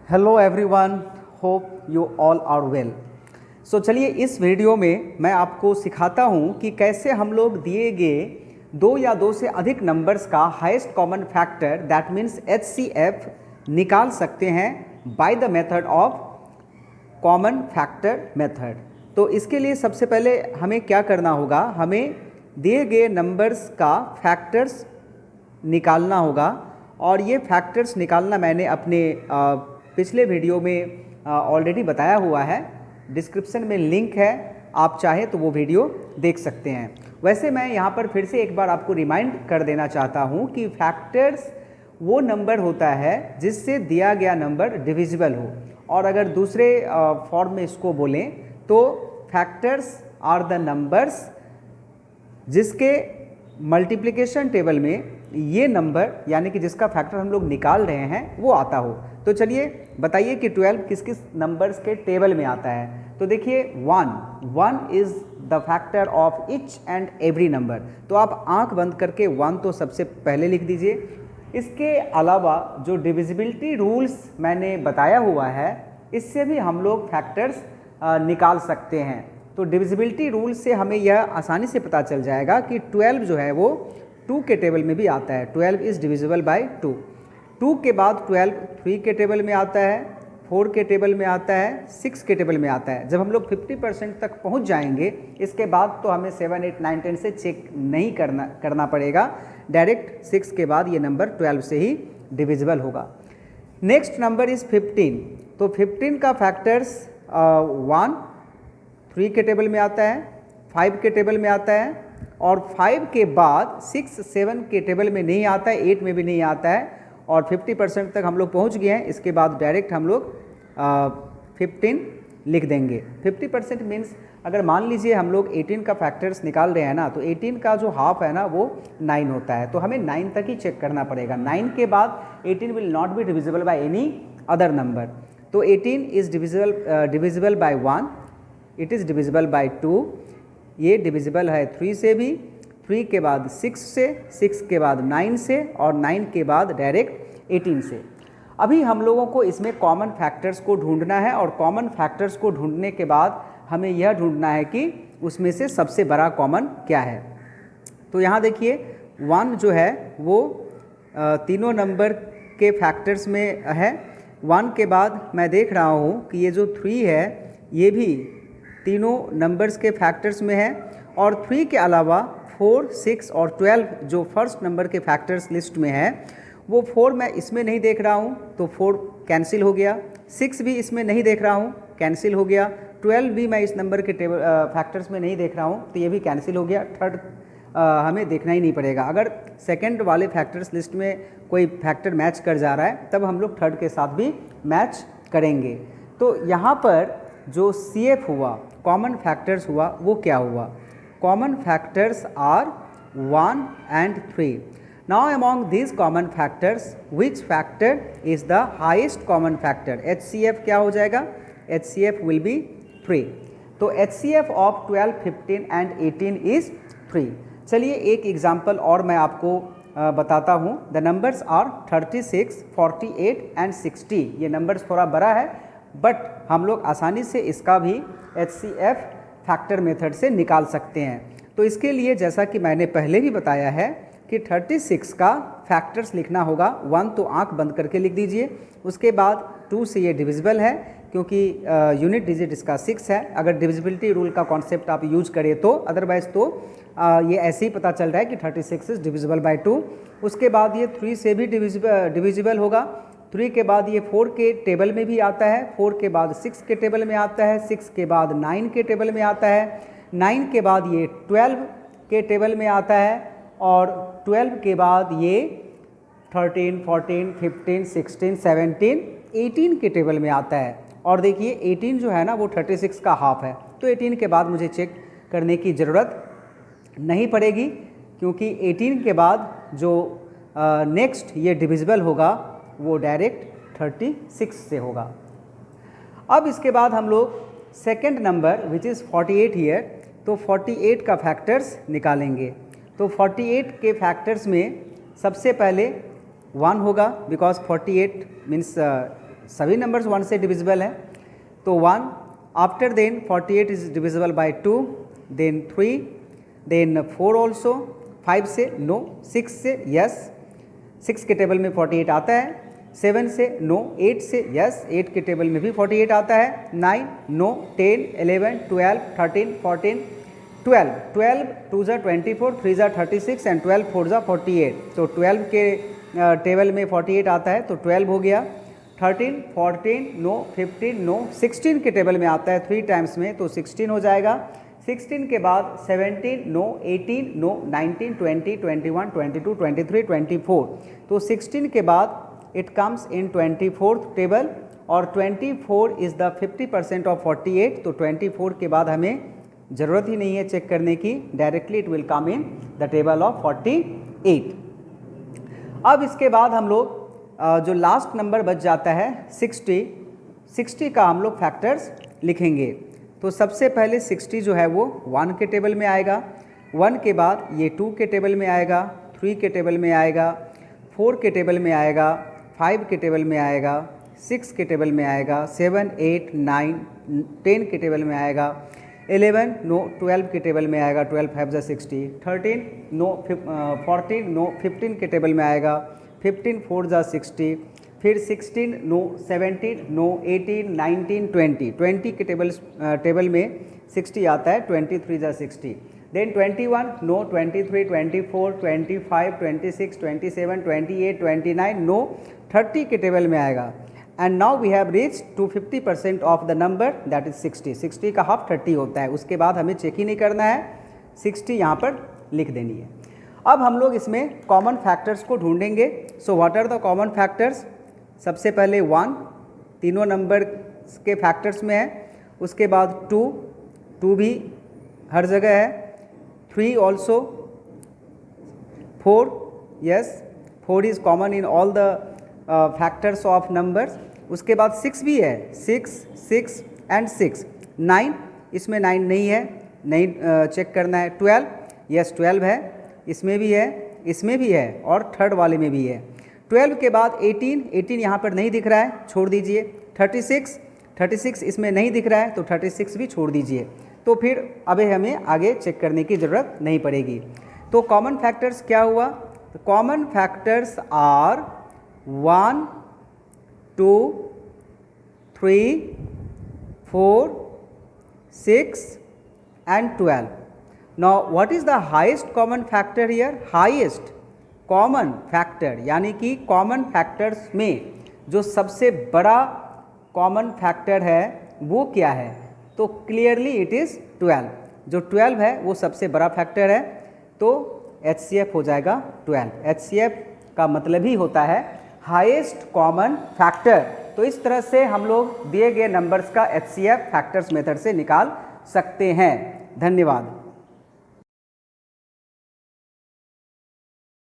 Hello everyone, hope you all are well. So चलिए इस video में मैं आपको सिखाता हूँ कि कैसे हम लोग दिए गए दो या दो से अधिक नंबर्स का highest common factor that means HCF निकाल सकते हैं by the method of common factor method. तो इसके लिए सबसे पहले हमें क्या करना होगा, हमें दिए गए नंबर्स का फैक्टर्स निकालना होगा। और ये फैक्टर्स निकालना मैंने अपने पिछले वीडियो में ऑलरेडी बताया हुआ है, डिस्क्रिप्शन में लिंक है, आप चाहें तो वो वीडियो देख सकते हैं। वैसे मैं यहाँ पर फिर से एक बार आपको रिमाइंड कर देना चाहता हूँ कि फैक्टर्स वो नंबर होता है जिससे दिया गया नंबर डिविजिबल हो, और अगर दूसरे फॉर्म में इसको बोलें तो फैक्टर्स आर द नंबर्स जिसके मल्टीप्लिकेशन टेबल में ये नंबर यानी कि जिसका फैक्टर हम लोग निकाल रहे हैं वो आता हो। तो चलिए बताइए कि 12 किस किस नंबर्स के टेबल में आता है। तो देखिए 1 is the factor of each and every number. तो आप आंख बंद करके 1 तो सबसे पहले लिख दीजिए। इसके अलावा जो डिविजिबिलिटी रूल्स मैंने बताया हुआ है इससे भी हम लोग फैक्टर्स निकाल सकते हैं। तो डिविजिबिलिटी रूल से हमें यह आसानी से पता चल जाएगा कि 12 जो है वो 2 के टेबल में भी आता है। 12 इज़ डिविजिबल बाय 2। 2 के बाद 12 3 के टेबल में आता है, 4 के टेबल में आता है, 6 के टेबल में आता है। जब हम लोग 50% तक पहुंच जाएंगे इसके बाद तो हमें 7 8 9 10 से चेक नहीं करना पड़ेगा, डायरेक्ट 6 के बाद ये नंबर 12 से ही डिविजिबल होगा। Next number is 15। तो 15 का फैक्टर्स 1 3 के टेबल में आता है, 5 के टेबल में आता है, और 5 के बाद 6 7 के टेबल में नहीं आता है, 8 में भी नहीं आता है, और 50% तक हम लोग पहुंच गए हैं। इसके बाद डायरेक्ट हम लोग 15 लिख देंगे। 50% मीन्स अगर मान लीजिए हम लोग 18 का फैक्टर्स निकाल रहे हैं ना, तो 18 का जो हाफ है ना वो 9 होता है, तो हमें 9 तक ही चेक करना पड़ेगा। 9 के बाद 18 will not be divisible by any other number. तो 18 is divisible by 1, it is divisible by 2, ये डिविजिबल है 3 से भी, 3 के बाद 6 से, 6 के बाद 9 से, और 9 के बाद डायरेक्ट 18 से। अभी हम लोगों को इसमें कॉमन फैक्टर्स को ढूंढना है, और कॉमन फैक्टर्स को ढूंढने के बाद हमें यह ढूंढना है कि उसमें से सबसे बड़ा कॉमन क्या है। तो यहाँ देखिए 1 जो है वो तीनों नंबर के फैक्टर्स में है। 1 के बाद मैं देख रहा हूँ कि ये जो 3 है ये भी तीनों नंबर्स के फैक्टर्स में है, और 3 के अलावा 4 6 और 12 जो फर्स्ट नंबर के फैक्टर्स लिस्ट में है वो 4 मैं इसमें नहीं देख रहा हूँ, तो 4 कैंसिल हो गया। 6 भी इसमें नहीं देख रहा हूँ, कैंसिल हो गया। 12 भी मैं इस नंबर के टेबल फैक्टर्स में नहीं देख रहा हूँ, तो ये भी कैंसिल हो गया। थर्ड हमें देखना ही नहीं पड़ेगा। अगर सेकंड वाले फैक्टर्स लिस्ट में कोई फैक्टर मैच कर जा रहा है तब हम लोग थर्ड के साथ भी मैच करेंगे। तो यहाँ पर जो CF हुआ, कॉमन फैक्टर्स हुआ, वो क्या हुआ? Common factors are 1 and 3। Now among these common factors which factor is the highest common factor? HCF क्या हो जाएगा? HCF will be 3। तो HCF ऑफ 12 15 and 18 इज 3। चलिए एक एग्जाम्पल और मैं आपको बताता हूँ। The numbers are 36 48 and 60। ये नंबर्स थोड़ा बड़ा है बट हम लोग आसानी से इसका भी HCF फैक्टर मेथड से निकाल सकते हैं। तो इसके लिए जैसा कि मैंने पहले भी बताया है कि 36 का फैक्टर्स लिखना होगा। 1 तो आंख बंद करके लिख दीजिए, उसके बाद 2 से ये डिविजिबल है क्योंकि यूनिट डिजिट इसका 6 है। अगर डिविजिबिलिटी रूल का कॉन्सेप्ट आप यूज करें तो, अदरवाइज तो ये ऐसे ही पता चल रहा है कि 36 इज डिविजिबल बाय 2। उसके बाद ये 3 से भी डिविजिबल होगा। 3 के बाद ये 4 के टेबल में भी आता है, 4 के बाद 6 के टेबल में आता है, 6 के बाद 9 के टेबल में आता है, 9 के बाद ये 12 के टेबल में आता है, और 12 के बाद ये 13 14 15 16 17 18 के टेबल में आता है। और देखिए 18 जो है ना वो 36 का हाफ है, तो 18 के बाद मुझे चेक करने की ज़रूरत नहीं पड़ेगी क्योंकि 18 के बाद जो नेक्स्ट ये डिविजिबल होगा वो डायरेक्ट 36 से होगा। अब इसके बाद हम लोग second number which is 48 year, तो 48 का फैक्टर्स निकालेंगे। तो 48 के फैक्टर्स में सबसे पहले 1 होगा बिकॉज 48 मीन्स सभी नंबर्स 1 से डिविजिबल हैं, तो 1, after then 48 is divisible by 2, then 3, then 4 also, 5 से नो, 6 से यस, 6 के टेबल में 48 आता है, 7 से नो, 8 से यस, 8 के टेबल में भी 48 आता है, 9 नो, 10, 11, 12, 13, 14, 12, 12 2 जा 24, 3 जा 36 एंड 12 4 जा 48। तो 12 के टेबल में 48 आता है तो 12 हो गया, 13, 14 नो, 15 नो, 16 के टेबल में आता है 3 टाइम्स में तो 16 हो जाएगा, 16 के बाद 17 नो, 18 नो, 19, 20, 21, 22, 23, 24। तो 16 के बाद it comes in 24th table और 24 इज़ द 50% ऑफ 48। तो 24 के बाद हमें ज़रूरत ही नहीं है चेक करने की, directly it will come in the table of 48। अब इसके बाद हम लोग जो लास्ट नंबर बच जाता है 60 का हम लोग फैक्टर्स लिखेंगे। तो सबसे पहले 60 जो है वो 1 के टेबल में आएगा, 1 के बाद ये 2 के टेबल में आएगा, 3 के टेबल में आएगा, 4 के टेबल में आएगा, 5 के टेबल में आएगा, 6 के टेबल में आएगा, 7, 8, 9, 10 के टेबल में आएगा, 11 नो, 12 के टेबल में आएगा, 12 5 जा 60, 13 नो, 14 नो, 15 के टेबल में आएगा, 15 4 जा 60, फिर 16 नो, 17 नो, 18, 19, 20 के टेबल में 60 आता है, 23 जा 60, देन 21 नो, 23, 24, 25, 26, 27, 28, 29 नो, 30 के टेबल में आएगा। And now we have reach to 50% of the number that is 60। 60 का हाफ 30 होता है, उसके बाद हमें चेक ही नहीं करना है, 60 यहाँ पर लिख देनी है। अब हम लोग इसमें कॉमन फैक्टर्स को ढूंढेंगे। So what are the common factors? सबसे पहले 1 तीनों नंबर के फैक्टर्स में है, उसके बाद 2 भी हर जगह है, 3 also, 4 yes 4 is common in all the factors of numbers, उसके बाद 6 भी है, 6 एंड 6, 9 इसमें 9 नहीं है, नहीं चेक करना है, 12 यस 12 है, इसमें भी है, इसमें भी है और थर्ड वाले में भी है। 12 के बाद 18 यहाँ पर नहीं दिख रहा है, छोड़ दीजिए। 36 इसमें नहीं दिख रहा है तो 36 भी छोड़ दीजिए। तो फिर अभी हमें आगे चेक करने की ज़रूरत नहीं पड़ेगी। तो कॉमन फैक्टर्स क्या हुआ? Common factors are 1, 2, 3, 4, 6 and 12. Now what is the highest common factor here? Highest common factor यानी कि कॉमन फैक्टर्स में जो सबसे बड़ा कॉमन फैक्टर है वो क्या है? तो क्लियरली इट इज़ 12। जो 12 है वो सबसे बड़ा फैक्टर है, तो HCF हो जाएगा 12। HCF का मतलब ही होता है हाईएस्ट कॉमन फैक्टर। तो इस तरह से हम लोग दिए गए नंबर्स का HCF फैक्टर्स मेथड से निकाल सकते हैं। धन्यवाद।